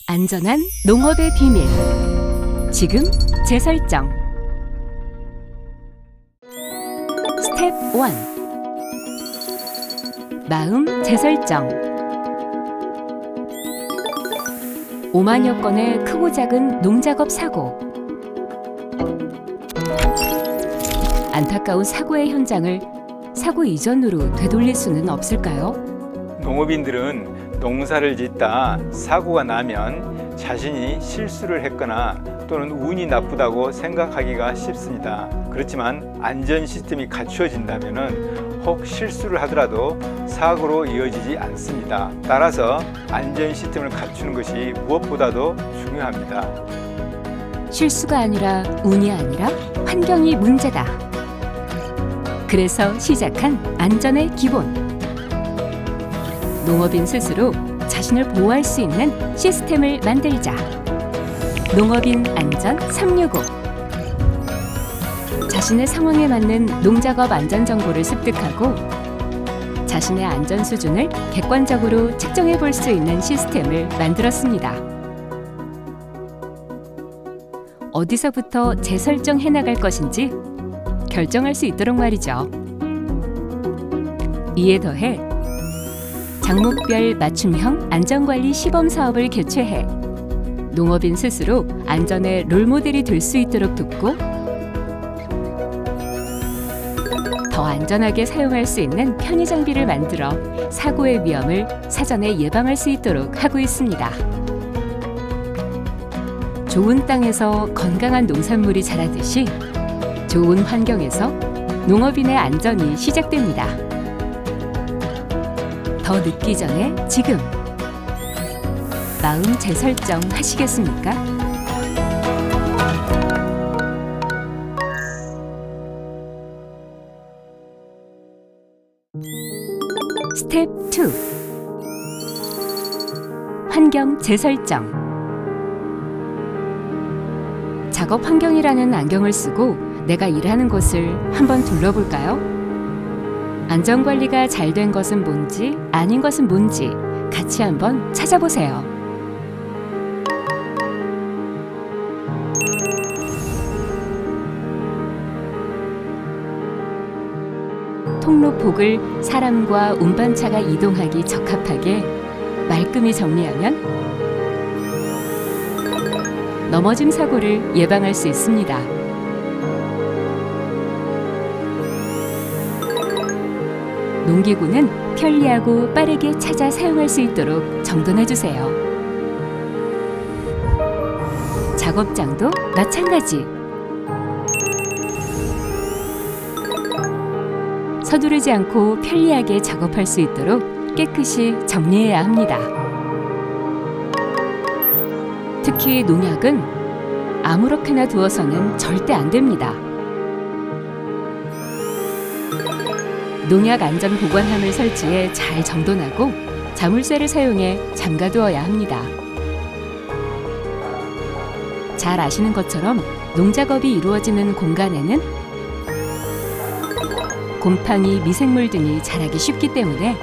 안전한 농업의 비밀. 지금 재설정. 스텝 1. 마음 재설정. 5만여 건의 크고 작은 농작업 사고. 안타까운 사고의 현장을 사고 이전으로 되돌릴 수는 없을까요? 농업인들은 농사를 짓다 사고가 나면 자신이 실수를 했거나 또는 운이 나쁘다고 생각하기가 쉽습니다. 그렇지만 안전 시스템이 갖추어진다면 혹 실수를 하더라도 사고로 이어지지 않습니다. 따라서 안전 시스템을 갖추는 것이 무엇보다도 중요합니다. 실수가 아니라 운이 아니라 환경이 문제다. 그래서 시작한 안전의 기본. 농업인 스스로 자신을 보호할 수 있는 시스템을 만들자. 농업인 안전 365. 자신의 상황에 맞는 농작업 안전 정보를 습득하고 자신의 안전 수준을 객관적으로 측정해 볼 수 있는 시스템을 만들었습니다. 어디서부터 재설정해 나갈 것인지 결정할 수 있도록 말이죠. 이에 더해 작목별 맞춤형 안전관리 시범 사업을 개최해 농업인 스스로 안전의 롤모델이 될 수 있도록 돕고 더 안전하게 사용할 수 있는 편의 장비를 만들어 사고의 위험을 사전에 예방할 수 있도록 하고 있습니다. 좋은 땅에서 건강한 농산물이 자라듯이 좋은 환경에서 농업인의 안전이 시작됩니다. 더 늦기 전에 지금 마음 재설정 하시겠습니까? 스텝 2. 환경 재설정. 작업 환경이라는 안경을 쓰고 내가 일하는 곳을 한번 둘러볼까요? 안전관리가 잘 된 것은 뭔지 아닌 것은 뭔지 같이 한번 찾아보세요. 통로폭을 사람과 운반차가 이동하기 적합하게 말끔히 정리하면 넘어짐 사고를 예방할 수 있습니다. 농기구는 편리하고 빠르게 찾아 사용할 수 있도록 정돈해주세요. 작업장도 마찬가지. 서두르지 않고 편리하게 작업할 수 있도록 깨끗이 정리해야 합니다. 특히 농약은 아무렇게나 두어서는 절대 안 됩니다. 농약 안전 보관함을 설치해 잘 정돈하고 자물쇠를 사용해 잠가두어야 합니다. 잘 아시는 것처럼 농작업이 이루어지는 공간에는 곰팡이, 미생물 등이 자라기 쉽기 때문에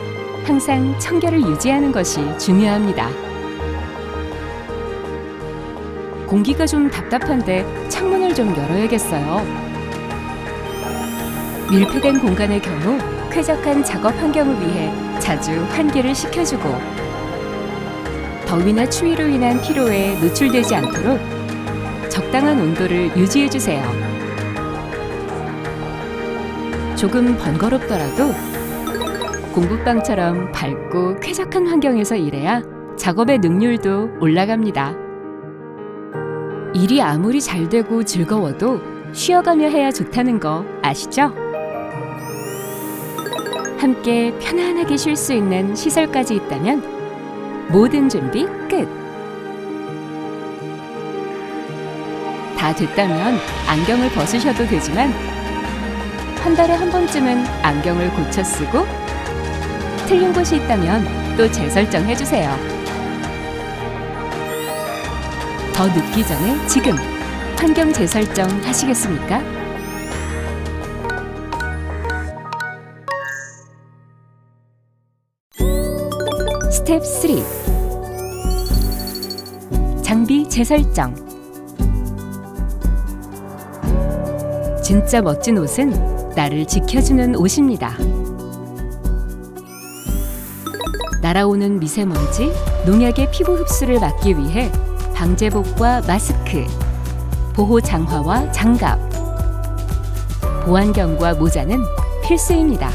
항상 청결을 유지하는 것이 중요합니다. 공기가 좀 답답한데 창문을 좀 열어야겠어요. 밀폐된 공간의 경우 쾌적한 작업 환경을 위해 자주 환기를 시켜주고 더위나 추위로 인한 피로에 노출되지 않도록 적당한 온도를 유지해주세요. 조금 번거롭더라도 공부방처럼 밝고 쾌적한 환경에서 일해야 작업의 능률도 올라갑니다. 일이 아무리 잘 되고 즐거워도 쉬어가며 해야 좋다는 거 아시죠? 함께 편안하게 쉴 수 있는 시설까지 있다면 모든 준비 끝! 다 됐다면 안경을 벗으셔도 되지만 한 달에 한 번쯤은 안경을 고쳐 쓰고 틀린 곳이 있다면 또 재설정해주세요. 더 늦기 전에 지금 환경 재설정 하시겠습니까? 스텝 3. 장비 재설정. 진짜 멋진 옷은 나를 지켜주는 옷입니다. 날아오는 미세먼지, 농약의 피부 흡수를 막기 위해 방제복과 마스크, 보호 장화와 장갑, 보안경과 모자는 필수입니다.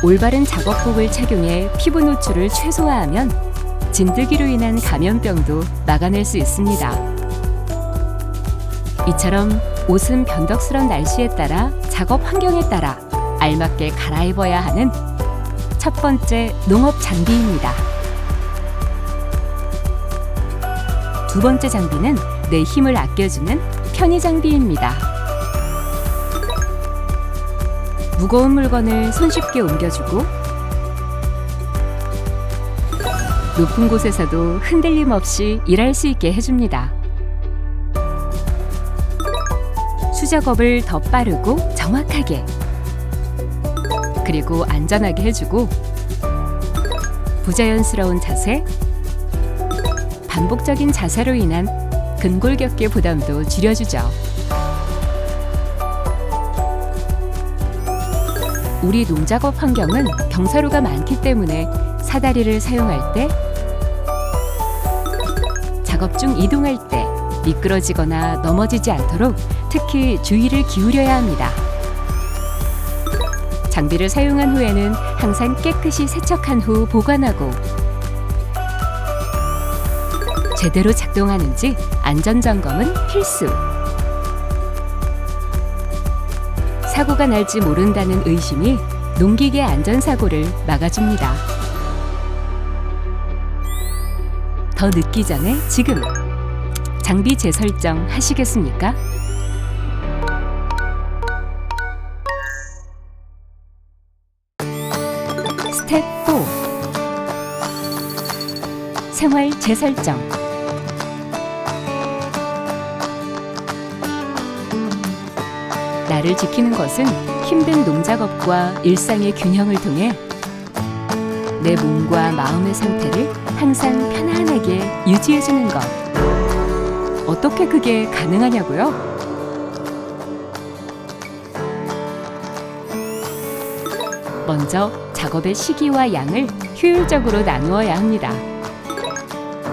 올바른 작업복을 착용해 피부 노출을 최소화하면 진드기로 인한 감염병도 막아낼 수 있습니다. 이처럼 옷은 변덕스런 날씨에 따라 작업 환경에 따라 알맞게 갈아입어야 하는 첫 번째 농업 장비입니다. 두 번째 장비는 내 힘을 아껴주는 편의 장비입니다. 무거운 물건을 손쉽게 옮겨주고 높은 곳에서도 흔들림 없이 일할 수 있게 해줍니다. 수작업을 더 빠르고 정확하게 그리고 안전하게 해주고 부자연스러운 자세, 반복적인 자세로 인한 근골격계 부담도 줄여주죠. 우리 농작업 환경은 경사로가 많기 때문에 사다리를 사용할 때, 작업 중 이동할 때 미끄러지거나 넘어지지 않도록 특히 주의를 기울여야 합니다. 장비를 사용한 후에는 항상 깨끗이 세척한 후 보관하고 제대로 작동하는지 안전점검은 필수. 사고가 날지 모른다는 의심이 농기계 안전사고를 막아줍니다. 더 늦기 전에 지금 장비 재설정 하시겠습니까? 스텝 4. 생활 재설정. 나를 지키는 것은 힘든 농작업과 일상의 균형을 통해 내 몸과 마음의 상태를 항상 편안하게 유지해주는 것. 어떻게 그게 가능하냐고요? 먼저 작업의 시기와 양을 효율적으로 나누어야 합니다.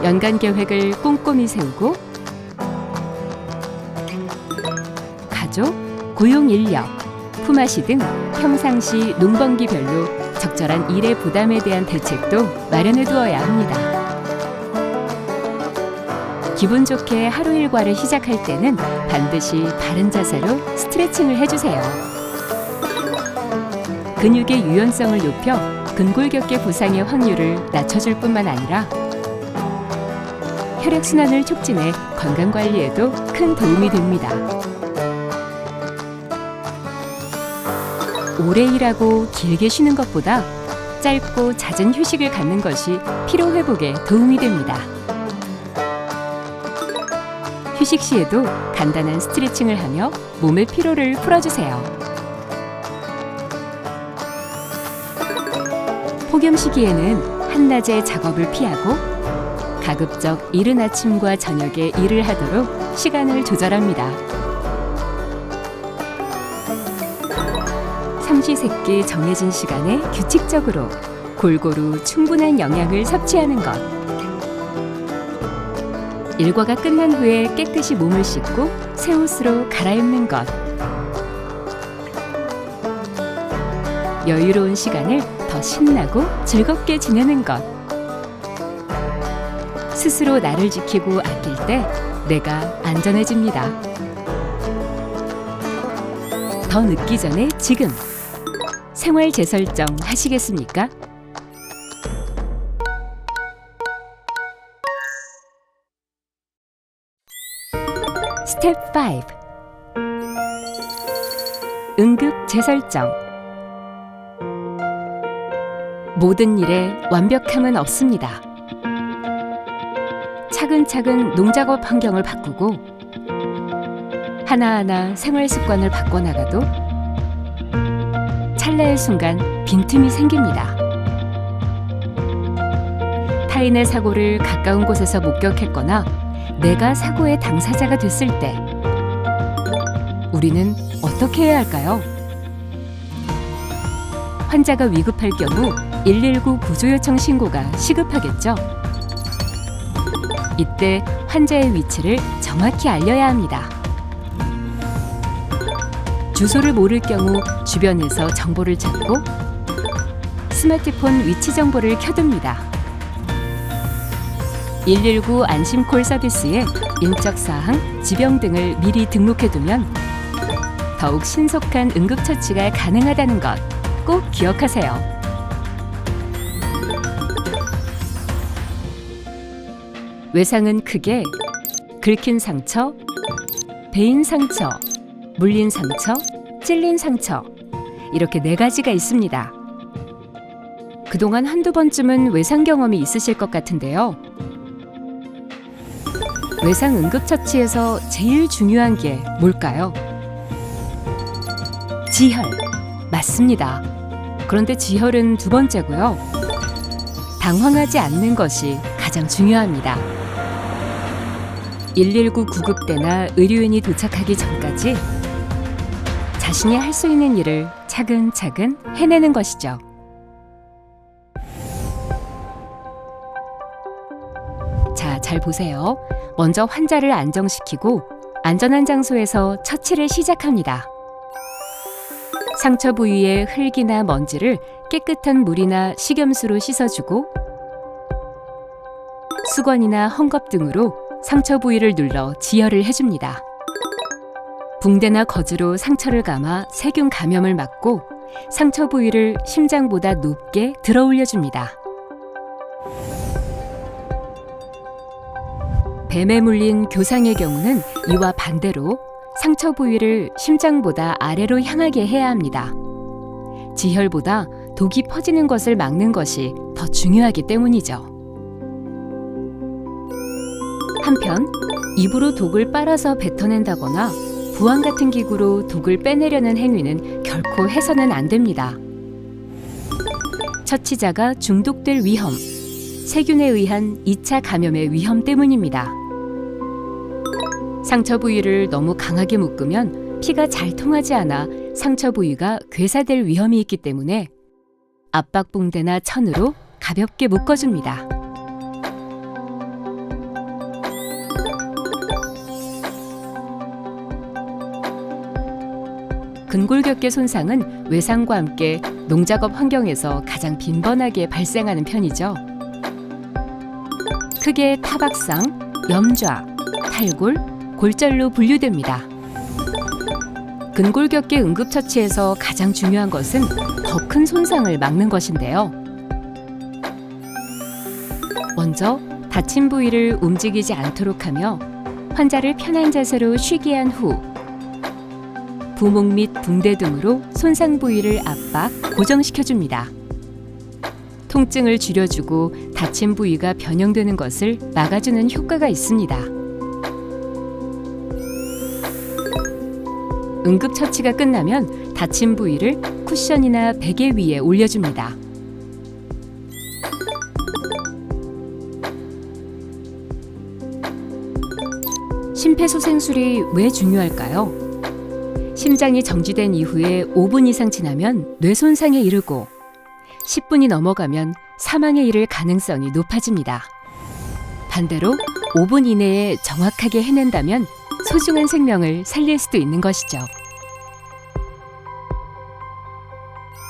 연간 계획을 꼼꼼히 세우고 가족, 고용 인력, 품앗이 등 평상시 농번기별로 적절한 일의 부담에 대한 대책도 마련해 두어야 합니다. 기분 좋게 하루 일과를 시작할 때는 반드시 바른 자세로 스트레칭을 해주세요. 근육의 유연성을 높여 근골격계 부상의 확률을 낮춰줄 뿐만 아니라 혈액순환을 촉진해 건강관리에도 큰 도움이 됩니다. 오래 일하고 길게 쉬는 것보다 짧고 잦은 휴식을 갖는 것이 피로 회복에 도움이 됩니다. 휴식 시에도 간단한 스트레칭을 하며 몸의 피로를 풀어주세요. 폭염 시기에는 한낮에 작업을 피하고 가급적 이른 아침과 저녁에 일을 하도록 시간을 조절합니다. 삼시세끼 정해진 시간에 규칙적으로 골고루 충분한 영양을 섭취하는 것. 일과가 끝난 후에 깨끗이 몸을 씻고 새 옷으로 갈아입는 것. 여유로운 시간을 더 신나고 즐겁게 지내는 것. 스스로 나를 지키고 아낄 때 내가 안전해집니다. 더 늦기 전에 지금 생활 재설정 하시겠습니까? 스텝 5. 응급 재설정. 모든 일에 완벽함은 없습니다. 차근차근 농작업 환경을 바꾸고 하나하나 생활 습관을 바꿔나가도 찰나의 순간 빈틈이 생깁니다. 타인의 사고를 가까운 곳에서 목격했거나 내가 사고의 당사자가 됐을 때 우리는 어떻게 해야 할까요? 환자가 위급할 경우 119 구조 요청 신고가 시급하겠죠. 이때 환자의 위치를 정확히 알려야 합니다. 주소를 모를 경우 주변에서 정보를 찾고 스마트폰 위치 정보를 켜둡니다. 119 안심콜 서비스에 인적사항, 지병 등을 미리 등록해두면 더욱 신속한 응급처치가 가능하다는 것 꼭 기억하세요. 외상은 크게 긁힌 상처, 베인 상처, 물린 상처, 찔린 상처 이렇게 4가지가 있습니다. 그동안 한두 번쯤은 외상 경험이 있으실 것 같은데요. 외상 응급처치에서 제일 중요한 게 뭘까요? 지혈, 맞습니다. 그런데 지혈은 2번째고요. 당황하지 않는 것이 가장 중요합니다. 119 구급대나 의료인이 도착하기 전까지 자신이 할 수 있는 일을 차근차근 해내는 것이죠. 자, 잘 보세요. 먼저 환자를 안정시키고 안전한 장소에서 처치를 시작합니다. 상처 부위의 흙이나 먼지를 깨끗한 물이나 식염수로 씻어주고 수건이나 헝겊 등으로 상처 부위를 눌러 지혈을 해줍니다. 붕대나 거즈로 상처를 감아 세균 감염을 막고 상처 부위를 심장보다 높게 들어 올려줍니다. 뱀에 물린 교상의 경우는 이와 반대로 상처 부위를 심장보다 아래로 향하게 해야 합니다. 지혈보다 독이 퍼지는 것을 막는 것이 더 중요하기 때문이죠. 한편 입으로 독을 빨아서 뱉어낸다거나 부항 같은 기구로 독을 빼내려는 행위는 결코 해서는 안 됩니다. 처치자가 중독될 위험, 세균에 의한 2차 감염의 위험 때문입니다. 상처 부위를 너무 강하게 묶으면 피가 잘 통하지 않아 상처 부위가 괴사될 위험이 있기 때문에 압박붕대나 천으로 가볍게 묶어줍니다. 근골격계 손상은 외상과 함께 농작업 환경에서 가장 빈번하게 발생하는 편이죠. 크게 타박상, 염좌, 탈골, 골절로 분류됩니다. 근골격계 응급처치에서 가장 중요한 것은 더 큰 손상을 막는 것인데요. 먼저 다친 부위를 움직이지 않도록 하며 환자를 편한 자세로 쉬게 한 후 부목 및 붕대 등으로 손상 부위를 압박, 고정시켜줍니다. 통증을 줄여주고 다친 부위가 변형되는 것을 막아주는 효과가 있습니다. 응급처치가 끝나면 다친 부위를 쿠션이나 베개 위에 올려줍니다. 심폐소생술이 왜 중요할까요? 심장이 정지된 이후에 5분 이상 지나면 뇌 손상에 이르고 10분이 넘어가면 사망에 이를 가능성이 높아집니다. 반대로 5분 이내에 정확하게 해낸다면 소중한 생명을 살릴 수도 있는 것이죠.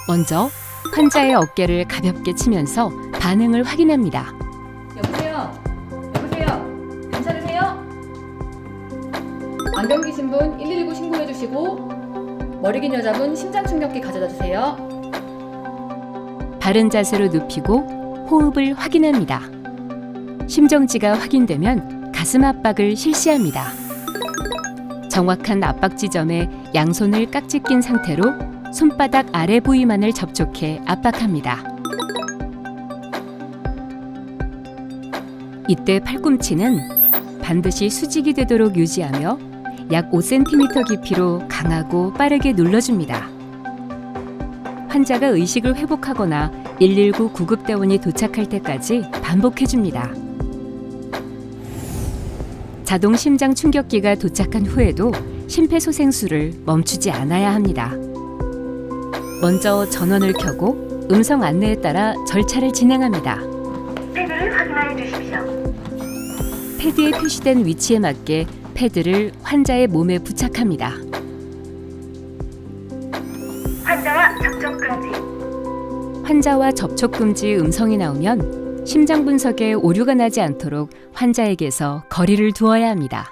먼저 환자의 어깨를 가볍게 치면서 반응을 확인합니다. 여보세요? 여보세요? 괜찮으세요? 안경 끼신 분 119 신고해 주시고 머리 긴 여자분 심장 충격기 가져다 주세요. 바른 자세로 눕히고 호흡을 확인합니다. 심정지가 확인되면 가슴 압박을 실시합니다. 정확한 압박 지점에 양손을 깍지 낀 상태로 손바닥 아래 부위만을 접촉해 압박합니다. 이때 팔꿈치는 반드시 수직이 되도록 유지하며 약 5cm 깊이로 강하고 빠르게 눌러줍니다. 환자가 의식을 회복하거나 119 구급대원이 도착할 때까지 반복해줍니다. 자동 심장 충격기가 도착한 후에도 심폐소생술을 멈추지 않아야 합니다. 먼저 전원을 켜고 음성 안내에 따라 절차를 진행합니다. 패드를 확인하여 주십시오. 패드에 표시된 위치에 맞게 패드를 환자의 몸에 부착합니다. 환자와 접촉 금지. 환자와 접촉 금지 음성이 나오면 심장 분석에 오류가 나지 않도록 환자에게서 거리를 두어야 합니다.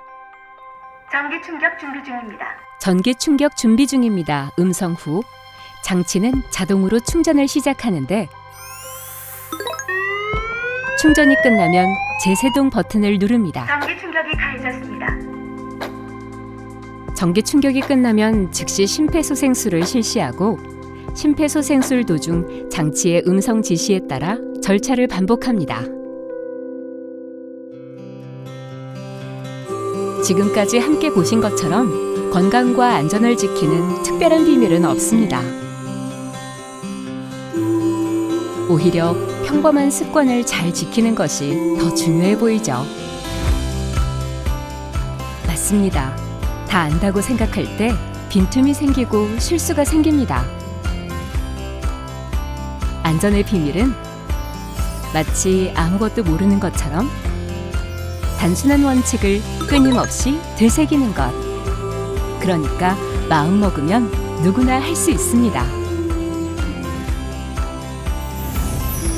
전기 충격 준비 중입니다. 전기 충격 준비 중입니다. 음성 후 장치는 자동으로 충전을 시작하는데 충전이 끝나면 재세동 버튼을 누릅니다. 전기 충격이 가해졌습니다. 전기 충격이 끝나면 즉시 심폐소생술을 실시하고 심폐소생술 도중 장치의 음성 지시에 따라 절차를 반복합니다. 지금까지 함께 보신 것처럼 건강과 안전을 지키는 특별한 비밀은 없습니다. 오히려 평범한 습관을 잘 지키는 것이 더 중요해 보이죠. 맞습니다. 다 안다고 생각할 때 빈틈이 생기고 실수가 생깁니다. 안전의 비밀은 마치 아무것도 모르는 것처럼 단순한 원칙을 끊임없이 되새기는 것. 그러니까 마음 먹으면 누구나 할 수 있습니다.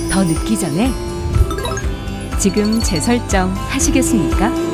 더 늦기 전에 지금 재설정 하시겠습니까?